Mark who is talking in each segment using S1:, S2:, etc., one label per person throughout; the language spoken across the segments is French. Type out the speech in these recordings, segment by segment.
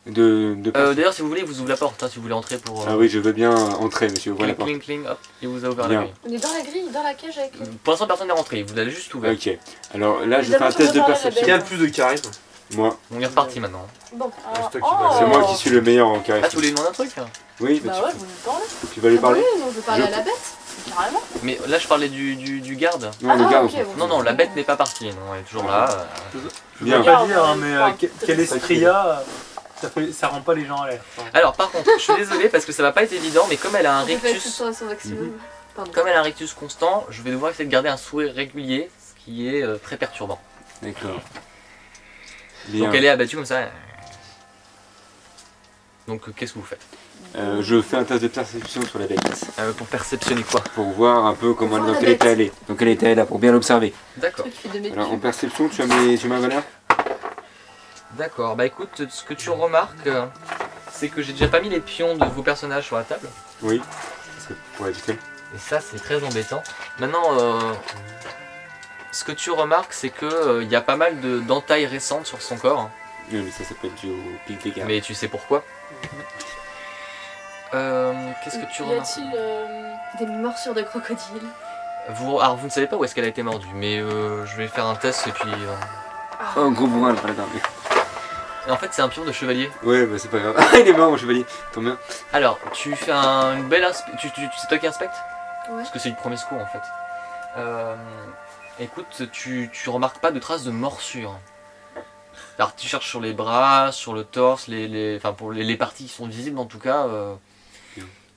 S1: D'ailleurs, si vous voulez, il vous ouvre la porte, hein, si vous voulez entrer pour...
S2: Ah oui, je veux bien entrer, monsieur, ouvrez la porte.
S1: Cling, cling, hop, il vous a ouvert
S2: Bien.
S1: la grille.
S3: On est dans la grille, dans la cage avec...
S1: Pour l'instant, personne n'est rentré, il vous l'a juste ouvert.
S2: Ok, alors là, je fais un test de perception.
S4: Qui a le plus de charisme?
S2: Moi.
S1: On est reparti maintenant.
S3: Bon,
S4: C'est toi qui
S3: oh.
S2: C'est moi qui suis le meilleur en charisme.
S1: Ah, tu voulais demander un truc hein?
S2: Oui,
S3: Bah ouais, je voulais lui parler.
S2: tu vas lui parler?
S3: Oui, non, je veux parler à la bête, carrément.
S1: Mais là, je parlais du garde.
S2: Non, le garde.
S3: ok, bon.
S1: Non, non, la bête n'est pas partie, non, elle est toujours là.
S4: Je
S2: Bien.
S4: veux pas dire, hein, mais
S3: Enfin,
S4: quel esprit il y a, ça rend pas les gens à l'air.
S1: Alors, par contre, je suis désolé parce que ça va pas être évident, mais comme elle a un
S3: On peut faire tout le
S1: rictus...
S3: temps à son maximum. Pardon.
S1: Comme elle a un rictus constant, je vais devoir essayer de garder un sourire régulier, ce qui est très perturbant.
S2: D'accord. Bien.
S1: Donc elle est abattue comme ça. Donc qu'est-ce que vous faites?
S2: Je fais un test de perception sur la bête.
S1: Pour perceptionner quoi?
S2: Pour voir un peu comment,
S3: Voir
S2: dans
S3: la
S2: quel
S3: bête.
S2: état elle est. Dans quel état elle est là, pour bien l'observer.
S1: D'accord.
S3: Truc qui fait 2 mètres.
S2: Alors en perception, tu as ma valeur?
S1: D'accord, bah écoute, ce que tu remarques, c'est que j'ai déjà pas mis les pions de vos personnages sur la table.
S2: Oui. C'est pour éviter.
S1: Et ça, c'est très embêtant. Maintenant, ce que tu remarques, c'est que il y a pas mal d'entailles récentes sur son corps.
S2: Oui, mais ça peut être dû au pic des gardes.
S1: Mais tu sais pourquoi. Qu'est-ce que tu
S3: Y
S1: remarques?
S3: a-t-il des morsures de crocodile?
S1: Alors vous ne savez pas où est-ce qu'elle a été mordue, mais je vais faire un test et puis...
S2: Oh, gros bourrin, le paladin.
S1: Et en fait, c'est un pion de chevalier.
S2: Ouais, bah c'est pas grave. Ah, il est mort, mon chevalier. Tant bien.
S1: Alors, tu fais une belle c'est toi qui inspectes?
S3: Ouais.
S1: Parce que c'est du premier secours en fait. Écoute, tu remarques pas de traces de morsure. Alors tu cherches sur les bras, sur le torse, enfin pour les parties qui sont visibles en tout cas.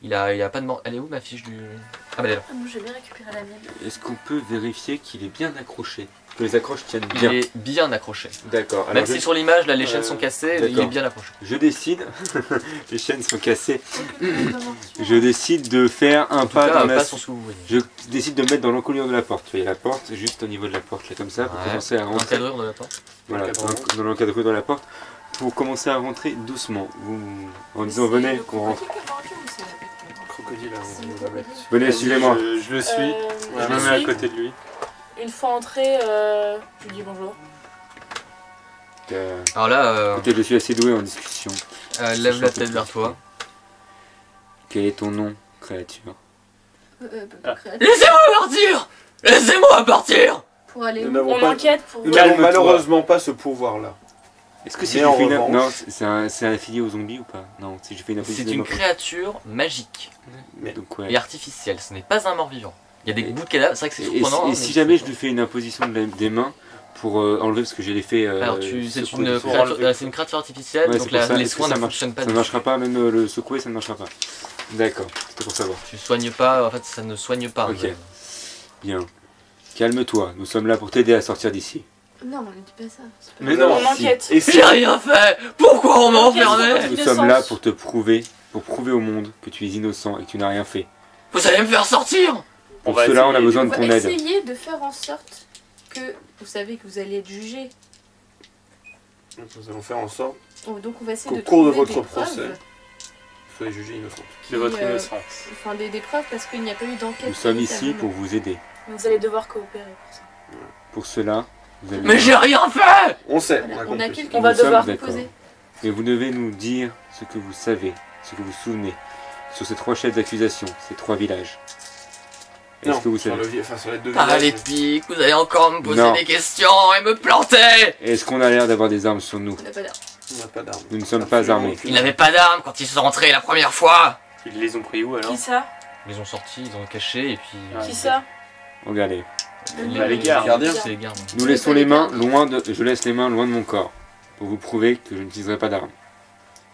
S1: Il a pas de morsure. Elle est où ma fiche du... Ah bah elle est là.
S3: Ah, moi j'ai bien récupéré la mienne.
S2: Est-ce qu'on peut vérifier qu'il est bien accroché? Que les accroches tiennent
S1: Il
S2: bien.
S1: est bien accroché.
S2: D'accord.
S1: Même si sur l'image là les chaînes sont cassées, il est
S2: d'accord.
S1: bien accroché.
S2: Je décide, les chaînes sont cassées,
S3: Aucune morsure.
S2: je décide de faire un
S1: En tout
S2: pas
S1: cas,
S2: dans la...
S1: pas sur ce que vous voyez.
S2: Je décide de me mettre dans l'encolure de la porte. Tu vois, il y a la porte, juste au niveau de la porte, là comme ça, pour
S1: Ouais.
S2: commencer à rentrer.
S1: L'encadrure de la porte.
S2: Voilà, dans l'encadrure de la porte, pour commencer à rentrer doucement. En disant venez, qu'on rentre.
S4: Crocodile,
S2: Venez, suivez-moi.
S4: Je le suis, je me mets à côté de lui.
S5: Une fois entré, je lui dis bonjour.
S1: Alors là,
S2: Peut-être je suis assez doué en discussion.
S1: lève la tête vers toi.
S2: Quel est ton nom, créature?
S1: Laissez-moi partir! Laissez-moi partir!
S3: Pour aller
S4: Nous
S3: où?
S4: n'avons
S5: On
S4: pas-
S5: enquête pour...
S4: Nous n'avons
S2: Calme-toi.
S4: malheureusement pas ce pouvoir-là.
S2: Est-ce que si
S4: Mais
S2: je
S4: en
S2: fais une...
S4: revanche-
S2: Non, c'est affilié aux zombies ou pas? Non, si je fais une
S1: C'est
S2: opposition
S1: une
S2: de
S1: créature magique
S4: Mais
S2: donc ouais.
S1: et artificielle, ce n'est pas un mort-vivant. Il y a des bouts de cadavres, c'est vrai que c'est
S2: Et,
S1: surprenant.
S2: et
S1: hein,
S2: si
S1: mais
S2: jamais
S1: c'est-
S2: je lui fais une imposition des mains pour enlever parce que j'ai l'effet.
S1: Alors c'est
S2: secouer
S1: une,
S2: du sort.
S1: créature artificielle,
S2: Ouais,
S1: donc
S2: c'est pour ça.
S1: les
S2: Est-ce que
S1: soins
S2: ça
S1: ne
S2: marche
S1: fonctionnent pas
S2: Ça ne
S1: dessus.
S2: marchera pas, même le secouer, ça ne marchera pas. D'accord, c'était pour savoir.
S1: Tu soignes pas, en fait ça ne soigne pas.
S2: Ok. Bien. Calme-toi, nous sommes là pour t'aider à sortir d'ici.
S3: Non, on ne dit pas ça. C'est pas
S4: Mais
S3: vrai.
S4: non,
S5: on
S4: si.
S5: enquête.
S4: Et si
S1: J'ai rien fait! Pourquoi on m'a enfermé?
S2: Nous
S5: de
S2: sommes
S5: sens.
S2: là pour te prouver, pour prouver au monde que tu es innocent et que tu n'as rien fait.
S1: Vous allez me faire sortir!
S2: Pour
S4: va
S2: cela, on a
S4: essayer.
S2: besoin
S3: On
S2: de
S3: va
S2: ton aide.
S3: essayer de faire en sorte que vous savez que vous allez être jugé.
S4: nous allons faire en sorte
S3: Donc on va essayer
S4: Qu'au
S3: de
S4: cours de
S3: trouver
S4: votre
S3: des preuves
S4: procès, soyez jugé innocent.
S3: qui,
S4: De votre
S3: euh,
S4: innocence.
S3: Enfin des preuves parce qu'il n'y a pas eu d'enquête.
S2: Nous sommes ici
S3: véritablement.
S2: pour vous aider.
S5: Vous allez devoir coopérer pour ça.
S2: Pour cela, vous allez...
S1: Mais j'ai rien fait!
S4: On sait,
S3: Voilà,
S4: on a
S3: on a
S4: compris.
S3: quelques
S5: On va
S2: Nous sommes
S5: devoir
S2: d'accord.
S3: poser.
S2: Mais vous devez nous dire ce que vous savez, ce que vous souvenez sur ces 3 chefs d'accusation, ces 3 villages. Est-ce
S4: Non,
S2: que vous
S4: sur,
S2: savez
S4: sur les deux
S1: Par
S4: villages,
S1: les pics, vous allez encore me poser
S2: Non.
S1: des questions et me planter!
S2: Est-ce qu'on a l'air d'avoir des armes sur nous?
S3: On n'a pas l'air.
S4: on n'a pas d'armes.
S2: Nous ne sommes pas
S4: Absolument
S2: armés.
S4: aucune.
S1: Ils n'avaient pas d'armes quand ils sont rentrés la première fois!
S4: Ils les ont pris où alors
S5: Qui ça?
S1: Ils les ont sortis, ils ont caché et puis...
S5: Qui ça?
S2: Regardez.
S4: les gardiens.
S1: C'est les gardes.
S2: Nous laissons les mains loin de... Je laisse les mains loin de mon corps. Pour vous prouver que je n'utiliserai pas d'armes.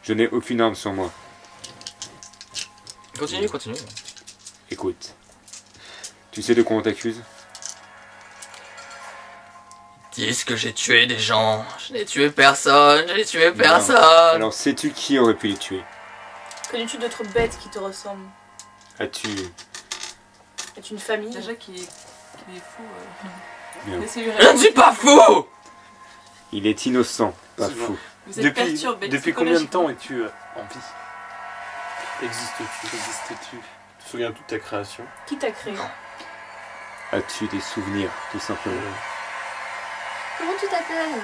S2: Je n'ai aucune arme sur moi.
S1: Continue, continue.
S2: Écoute. Tu sais de quoi on t'accuse?
S1: Disent que j'ai tué des gens. Je n'ai tué personne, j'ai tué
S2: Non.
S1: personne.
S2: Alors sais-tu qui aurait pu les tuer?
S5: Connais-tu d'autres bêtes qui te ressemblent?
S2: As-tu...
S5: Es-tu une famille?
S6: Déjà qu'il est fou.
S2: Bien.
S6: Laissez-lui
S1: Je ne
S6: répondre.
S1: suis pas fou!
S2: Il est innocent, pas
S4: C'est
S2: fou.
S4: bon.
S6: Vous êtes perturbé.
S4: Depuis combien de temps
S6: psychologiquement.
S4: es-tu en vie? Existes-tu? Tu te souviens de toute ta création?
S5: Qui t'a créé?
S2: As-tu des souvenirs, tout simplement?
S3: Comment tu t'appelles?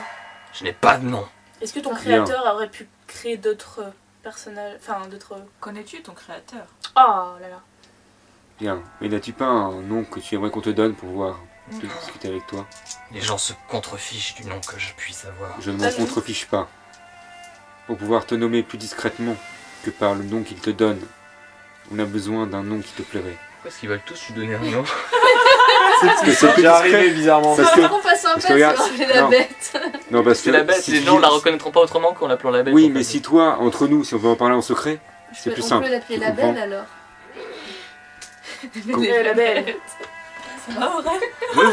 S1: Je n'ai pas de nom.
S5: Est-ce que ton
S2: Bien.
S5: créateur aurait pu créer d'autres personnages, enfin d'autres...
S6: Connais-tu ton créateur?
S5: Oh là là.
S2: Bien. Mais n'as-tu pas un nom que tu aimerais qu'on te donne pour pouvoir discuter avec toi?
S1: Les gens se contrefichent du nom que je puisse avoir.
S2: Je ne m'en contrefiche pas. Pour pouvoir te nommer plus discrètement que par le nom qu'ils te donnent, on a besoin d'un nom qui te plairait.
S1: Pourquoi est-ce qu'ils veulent tous lui donner un nom?
S2: Parce que c'est plus
S4: déjà
S2: discret.
S4: arrivé bizarrement.
S2: Parce
S3: C'est
S2: que-
S3: trop pas sympa
S2: parce que regarde,
S3: si on appelait la
S2: non.
S3: bête.
S2: Non, parce que
S1: C'est la bête,
S2: si
S1: les
S2: tu
S1: gens
S2: dis-
S1: la reconnaîtront pas autrement qu'en l'appelant la bête.
S2: Oui,
S1: en
S2: mais
S1: fait.
S2: si toi, entre nous, si on veut en parler en secret, c'est plus
S3: On
S2: simple.
S3: peut l'appeler
S2: Tu
S3: la
S2: comprends?
S3: belle alors.
S5: La belle.
S6: C'est pas vrai?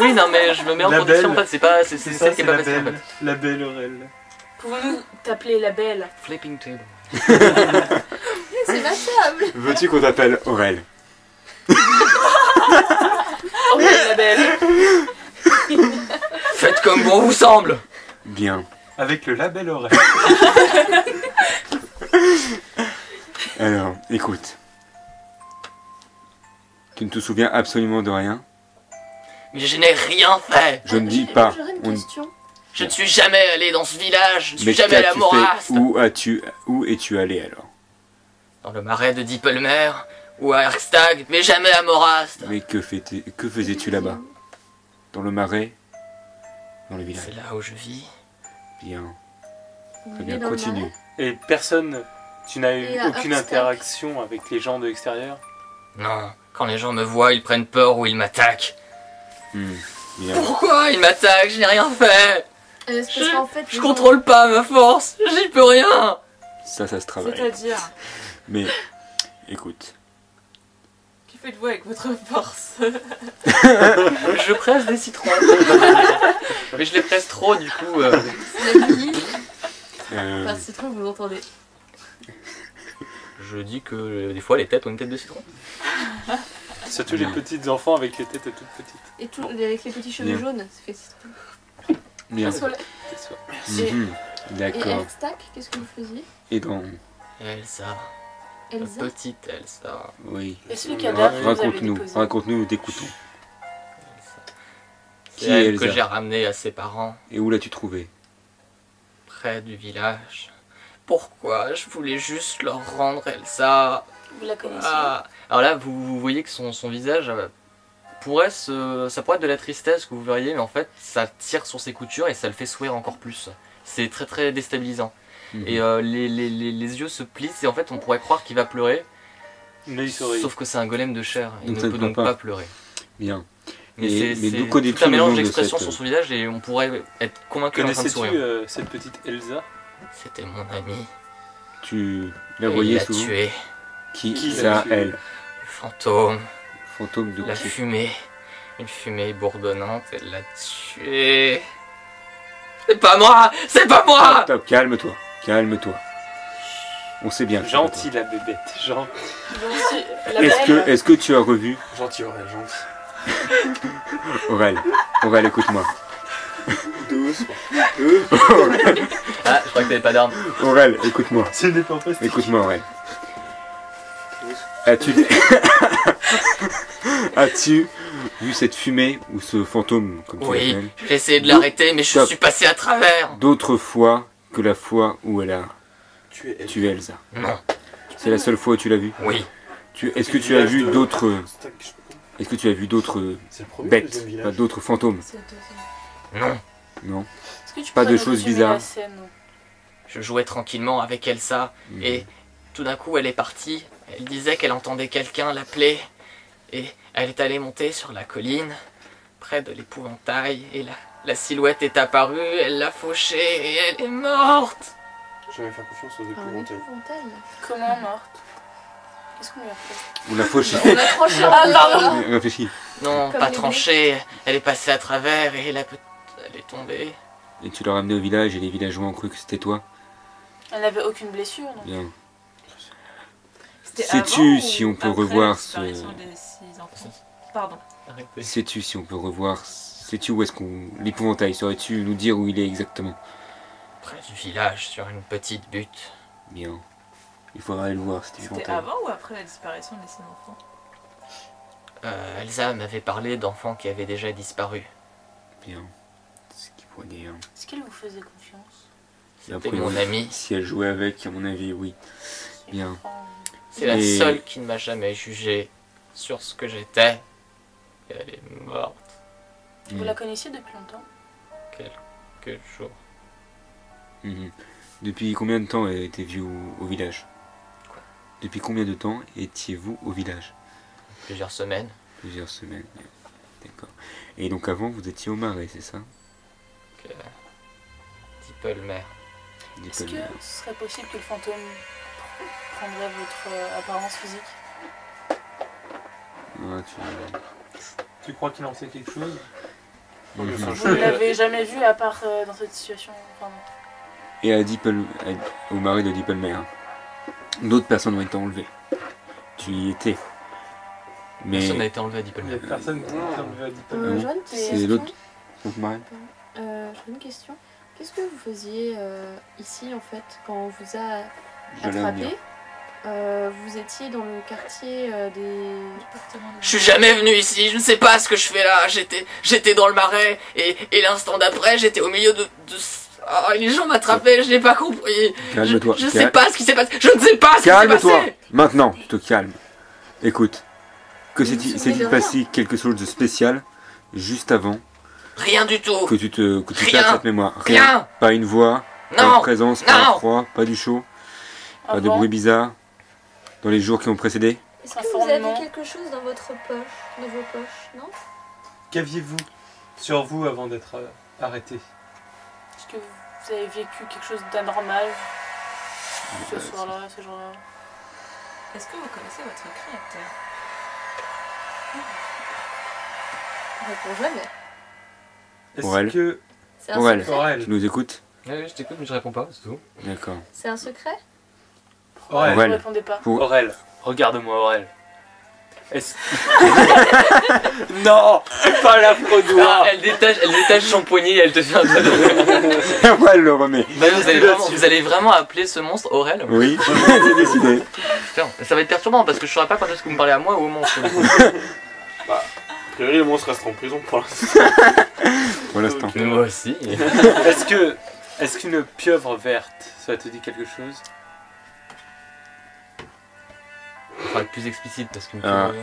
S1: Oui, non, mais je me mets en
S4: La
S1: condition en
S4: belle.
S1: fait, c'est pas. C'est
S4: C'est
S1: celle
S4: ça,
S1: qui est
S4: c'est
S1: pas
S4: la
S1: facile en
S4: belle.
S1: fait.
S4: La belle Aurel.
S5: Pouvons-nous t'appeler la belle?
S1: Flipping table.
S3: C'est ma table.
S2: Veux-tu qu'on t'appelle Aurel?
S5: Oh la belle.
S1: Faites comme bon vous semble.
S2: Bien.
S4: Avec le label Aurel.
S2: Alors, écoute. Tu ne te souviens absolument de rien.
S1: Mais je n'ai rien fait.
S2: Je ne dis pas.
S3: J'aurais une
S2: On-
S3: question.
S1: Je ne suis jamais allé dans ce village. Je ne suis
S2: Mais
S1: jamais allé à
S2: qu'as-tu
S1: Morast.
S2: fait? Où es-tu allé alors?
S1: Dans le marais de Dippelmer ou à Erkstag, mais jamais à Morast.
S2: Mais que faisais-tu là-bas? Dans le marais? Dans le village?
S1: C'est là où je vis.
S2: Bien.
S3: Vous
S2: Très
S3: vivez
S2: bien,
S3: dans le
S2: continue.
S3: marais.
S4: Et personne, tu n'as
S3: Et
S4: eu
S3: à
S4: aucune
S3: Hearthstone.
S4: interaction avec les gens de l'extérieur?
S1: Non, quand les gens me voient, ils prennent peur ou ils m'attaquent.
S2: Bien.
S1: Pourquoi ils m'attaquent? Je n'ai rien fait.
S3: C'est parce qu'en fait,
S1: Je
S3: les
S1: contrôle pas ma force. J'y peux rien.
S2: Ça se travaille.
S6: C'est-à-dire,
S2: Mais, écoute.
S6: que faites-vous avec votre force?
S1: Je presse des citrons. Mais je les presse trop du coup.
S3: gens- la nuit,
S2: euh,
S3: enfin, c'est trop que vous entendez.
S1: Je dis que des fois les têtes ont une tête de citron.
S4: Surtout les petits enfants avec les têtes toutes petites.
S3: Et tout, avec les petits cheveux
S2: Bien.
S3: jaunes, ça fait citron.
S2: bien.
S5: Soit la-
S2: Mhm.
S3: Et
S2: D'accord.
S3: Hearthstag, qu'est-ce que vous faisiez?
S2: Et dans...
S1: Elsa,
S3: Elsa?
S1: petite Elsa.
S2: Oui.
S5: Est-ce le cadavre que vous avez
S2: Raconte-nous,
S5: déposé?
S2: raconte-nous, t'écoutons.
S1: C'est
S2: Qui est
S1: elle que
S2: Elsa?
S1: j'ai ramenée à ses parents,
S2: Et où l'as-tu trouvé?
S1: près du village. Pourquoi? Je voulais juste leur rendre Elsa.
S5: Vous la connaissez?
S1: Ah. Alors là, vous voyez que son visage ça pourrait être de la tristesse que vous verriez, mais en fait, ça tire sur ses coutures et ça le fait sourire encore plus. C'est très très déstabilisant.
S2: Mhm.
S1: Et les yeux se plissent et en fait, on pourrait croire qu'il va pleurer.
S4: Mais il sourit.
S1: Sauf que c'est un golem de chair. Il
S2: Donc
S1: ne
S2: ça ne
S1: peut
S2: peut
S1: donc
S2: pas.
S1: pas pleurer.
S2: Bien.
S1: Mais
S2: Mais
S1: c'est
S2: d'où connais-tu
S1: tout un
S2: le nom
S1: mélange
S2: de
S1: d'expressions
S2: cette-
S1: sur son visage et on pourrait être convaincu qu'il est en train de
S4: Connaissais-tu
S1: sourire.
S4: cette petite Elsa?
S1: C'était mon ami.
S2: Tu la
S1: Et il
S2: voyais
S1: l'a
S2: souvent?
S1: tué.
S2: Qui
S4: Qui
S2: ça,
S4: l'a tué?
S2: elle?
S1: Le fantôme.
S2: Fantôme de
S1: La
S2: qui?
S1: fumée. Une fumée bourdonnante, elle l'a tué. C'est pas moi! C'est pas moi!
S2: Stop, calme-toi, calme-toi. On sait bien. que c'est pas
S4: Gentil la bébête.
S5: Gentil. La
S2: toi. Est-ce
S5: belle.
S2: que, est-ce que tu as revu
S4: Gentil Aurel, gentil.
S2: Aurel? Aurel, écoute-moi.
S1: Ah, je crois que t'avais pas d'arme.
S2: Aurel, écoute-moi.
S4: Ce n'est pas possible.
S2: Écoute-moi, Aurel. As-tu... As-tu vu cette fumée ou ce fantôme, comme tu
S1: Oui,
S2: l'appelles,
S1: j'ai essayé de l'arrêter, mais je
S2: Stop.
S1: suis passé à travers.
S2: d'autres fois que la fois où elle a
S4: Tu es
S2: tué Elsa?
S1: Non,
S2: C'est la seule fois où tu l'as vu?
S1: oui.
S2: Est-ce que tu as vu d'autres...
S4: C'est
S2: Est-ce que tu as vu d'autres
S4: le premier
S2: bêtes, pas d'autres fantômes?
S5: C'est deux.
S1: Non.
S2: Non.
S5: Est-ce que tu
S2: Pas
S5: pourrais
S2: de
S5: nous
S2: choses
S5: résumer
S2: bizarres.
S5: la scène?
S1: Je jouais tranquillement avec Elsa et tout d'un coup elle est partie. Elle disait qu'elle entendait quelqu'un l'appeler et elle est allée monter sur la colline près de l'épouvantail et la silhouette est apparue, elle l'a fauchée et elle est morte.
S4: Je vais faire confiance aux
S3: Un
S4: épouvantails.
S3: épouvantail.
S5: Comment morte? Qu'est-ce qu'on lui a fait?
S2: On l'a fauché.
S3: On a tranché
S5: Ah, pardon.
S2: Réfléchis.
S1: Non,
S3: Comme
S1: pas
S3: les
S1: tranchée, elle est passée à travers et elle est tombée.
S2: Et tu l'as ramené au village et les villageois ont cru que c'était toi?
S5: Elle n'avait aucune blessure, non?
S2: Bien.
S6: C'était
S2: Sais-tu
S6: avant
S2: si
S6: ou
S2: on peut
S6: après
S2: revoir
S6: la disparition des 6 enfants? Pardon.
S1: Arrêtez.
S2: Sais-tu si on peut revoir... Sais-tu où est-ce qu'on... L'épouvantail, saurais-tu nous dire où il est exactement?
S1: Près du village, sur une petite butte.
S2: Bien. Il faudra aller le voir, cet
S6: C'était
S2: épouvantail.
S6: avant ou après la disparition des 6 enfants?
S1: Elsa m'avait parlé d'enfants qui avaient déjà disparu.
S2: Bien. Ce qui pourrait dire...
S5: Est-ce qu'elle vous faisait confiance?
S1: C'était mon amie.
S2: Si elle jouait avec, à mon avis, oui. Bien.
S1: C'est la
S2: Et-
S1: seule qui ne m'a jamais jugé sur ce que j'étais. Et elle est morte
S5: Vous la connaissiez depuis longtemps?
S1: quelques jours.
S2: Mhm. Depuis combien de temps étiez-vous au village?
S1: Quoi?
S2: Depuis combien de temps étiez-vous au village?
S1: Plusieurs semaines.
S2: Plusieurs semaines. D'accord. Et donc avant, vous étiez au marais, c'est ça?
S1: Que... Dippelmer.
S5: Est-ce que
S2: Dippelmer.
S5: ce serait possible que le fantôme prendrait votre apparence physique?
S2: Ah,
S4: Tu crois qu'il en sait quelque chose?
S2: Mhm.
S5: Vous ne l'avez jamais vu à part dans cette situation? Enfin,
S2: Et au marais de Dippelmer, d'autres personnes ont été enlevées. Tu y étais. Mais
S1: Personne n'a été enlevé à
S4: Il n'y a
S1: Dippelmer.
S4: personne qui s'est enlevé à Dippel.
S2: Ah bon
S3: J'aurais une
S2: c'est
S3: question.
S2: l'autre marais.
S3: J'aurais une question. Qu'est-ce que vous faisiez ici en fait quand on vous a
S2: J'allais en venir.
S3: attrapé? Vous étiez dans le quartier des.
S1: Je suis jamais venu ici, je ne sais pas ce que je fais là. J'étais dans le marais et l'instant d'après j'étais au milieu de... Oh, les gens m'attrapaient, je n'ai pas compris.
S2: Calme-toi.
S1: Je sais pas ce qui s'est passé. Je ne sais pas ce qui s'est
S2: Calme-toi.
S1: passé.
S2: Maintenant, tu te calmes. Écoute, que
S3: Mais vous vous
S2: s'est-il
S3: souvenez de
S2: passé quelque chose de spécial juste avant
S1: Rien du tout.
S2: que tu
S1: Rien.
S2: perds cette mémoire?
S1: Rien.
S2: Pas une voix, pas
S1: Non.
S2: de présence, pas
S1: Non.
S2: de froid, pas du chaud, pas de
S5: avant,
S2: bruit bizarre dans les jours qui ont précédé?
S3: Est-ce
S5: Un
S3: que vous avez
S5: fourmillement.
S3: quelque chose dans votre poche, dans vos poches, non?
S4: Qu'aviez-vous sur vous avant d'être arrêté?
S5: est-ce que vous avez vécu quelque chose d'anormal ce soir-là, ce jour-là?
S6: Est-ce que vous connaissez votre créateur?
S3: On répond jamais.
S2: Aurel.
S4: Est-ce que...
S3: C'est un
S2: Aurel.
S3: secret.
S4: Aurel.
S2: Tu nous écoutes?
S1: Ouais, je t'écoute mais je réponds pas, c'est tout.
S2: D'accord.
S3: C'est un secret.
S4: Aurel.
S5: Vous
S2: Aurel.
S5: ne répondez pas.
S4: Aurel. Regarde-moi, Aurel. Est-ce... non, pas la
S1: Ah,
S4: doigt.
S1: elle détache son poignet et elle te fait un doigt de...
S2: Ouais, elle le remet.
S1: Bah, vous allez vraiment appeler ce monstre Aurel?
S2: Oui, c'est décidé.
S1: Putain, ça va être perturbant parce que je saurais pas quand est-ce que vous me parlez à moi ou au monstre.
S4: A priori, le monstre reste en prison pour l'instant.
S2: Pour l'instant.
S1: Moi aussi.
S4: Est-ce qu'une pieuvre verte, ça te dit quelque chose?
S1: Il faudra être plus explicite parce que...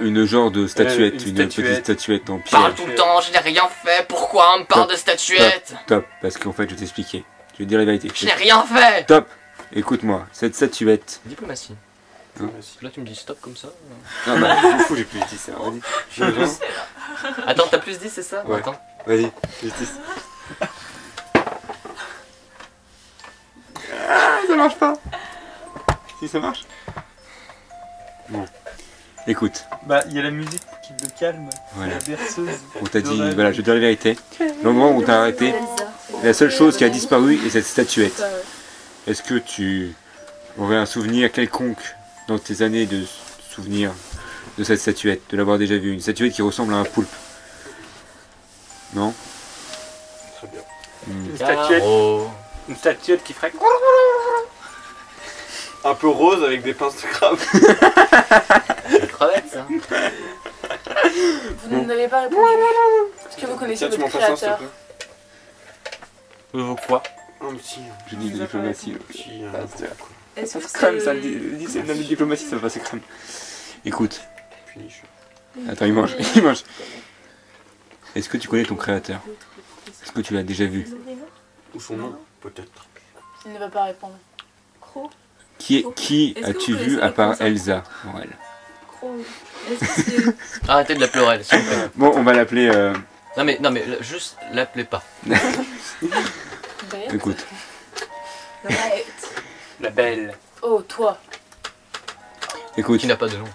S2: Une genre de statuette,
S4: Une
S2: une
S4: statuette.
S2: petite statuette en pierre.
S1: Parle tout le temps, je n'ai rien fait, pourquoi on me parle de statuette?
S2: Top, parce qu'en fait, je vais t'expliquer. Je vais te dire la vérité.
S1: Je n'ai rien fait.
S2: Top. Écoute-moi, cette statuette.
S1: Diplomatie.
S2: Hein
S1: Là tu me dis stop comme ça.
S2: Ah bah, je m'en fous, j'ai plus dit ça. Vas-y.
S1: Attends, t'as plus 10 c'est ça?
S2: Ouais.
S1: Attends.
S2: Vas-y. Justice. Ah, ça marche pas. Si, ça marche. Bon. Écoute,
S4: Bah, il y a la musique qui le calme.
S2: voilà.
S4: La berceuse.
S2: On t'a dit,
S4: d'Aurel.
S2: voilà, je vais te dire la vérité. L'endroit où on t'a arrêté, la seule chose qui a disparu est cette statuette. Est-ce que tu aurais un souvenir quelconque dans tes années de souvenir de cette statuette, de l'avoir déjà vue? Une statuette qui ressemble à un poulpe. Non?
S4: Très bien.
S2: Hmm.
S4: Une statuette,
S1: Caro.
S4: une statuette qui ferait... Un peu rose avec des pinces de crabe.
S1: Une crevette ça.
S5: Vous n'avez pas répondu. Est-ce que vous connaissez
S4: Tiens, tu m'en
S5: votre
S4: passes un, s'il te
S5: créateur?
S4: plaît.
S1: Quoi?
S4: Un petit...
S2: Je dis de diplomatie.
S4: petit
S6: Est-ce
S2: Ça
S6: que
S2: se crème, ça
S6: c'est...
S2: le dit, c'est une de diplomatie, ça va passer crème. Écoute,
S4: puniche.
S2: attends, il mange, il mange. Est-ce que tu connais ton créateur? Est-ce que tu l'as déjà vu?
S4: Ou son nom, peut-être.
S5: Il ne va pas répondre.
S3: Croc,
S2: Qui
S6: Est-ce que
S2: as-tu
S6: vous
S2: vu
S6: connaissez
S2: à
S6: les
S2: part
S6: concepts?
S2: Elsa, Morel?
S3: croc.
S6: Est-ce que c'est...
S1: Arrêtez de l'appeler Aurel, s'il vous plaît.
S2: Bon, on va l'appeler.
S1: Non mais juste l'appelez pas.
S5: Bête.
S2: Écoute,
S4: La belle.
S5: Oh, toi.
S2: écoute,
S1: Qui n'a pas de nom.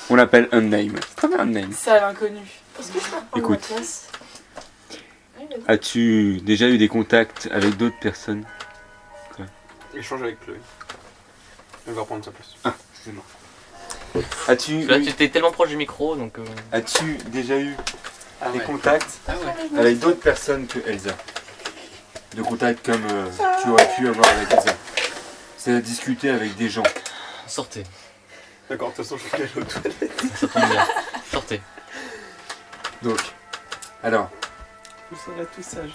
S2: on l'appelle Unnamed. C'est très bien Unnamed.
S5: Sale inconnu.
S3: Est-ce que je peux reprendre
S2: Écoute.
S3: ma place? Oui, vas-y.
S2: As-tu déjà eu des contacts avec d'autres personnes?
S4: Échange avec Chloé. Elle va reprendre sa place.
S2: Ah, excusez-moi. As-tu
S1: Là tu étais tellement proche du micro donc...
S2: as-tu déjà eu
S4: Ah
S2: des contacts avec d'autres personnes que Elsa? De contacts comme tu aurais pu avoir avec Elsa. C'est discuter avec des gens.
S1: Sortez.
S4: D'accord, de toute façon, je vais aller aux toilettes.
S1: Ça tombe bien. Sortez.
S2: Donc, alors,
S4: Où sont là tout sage?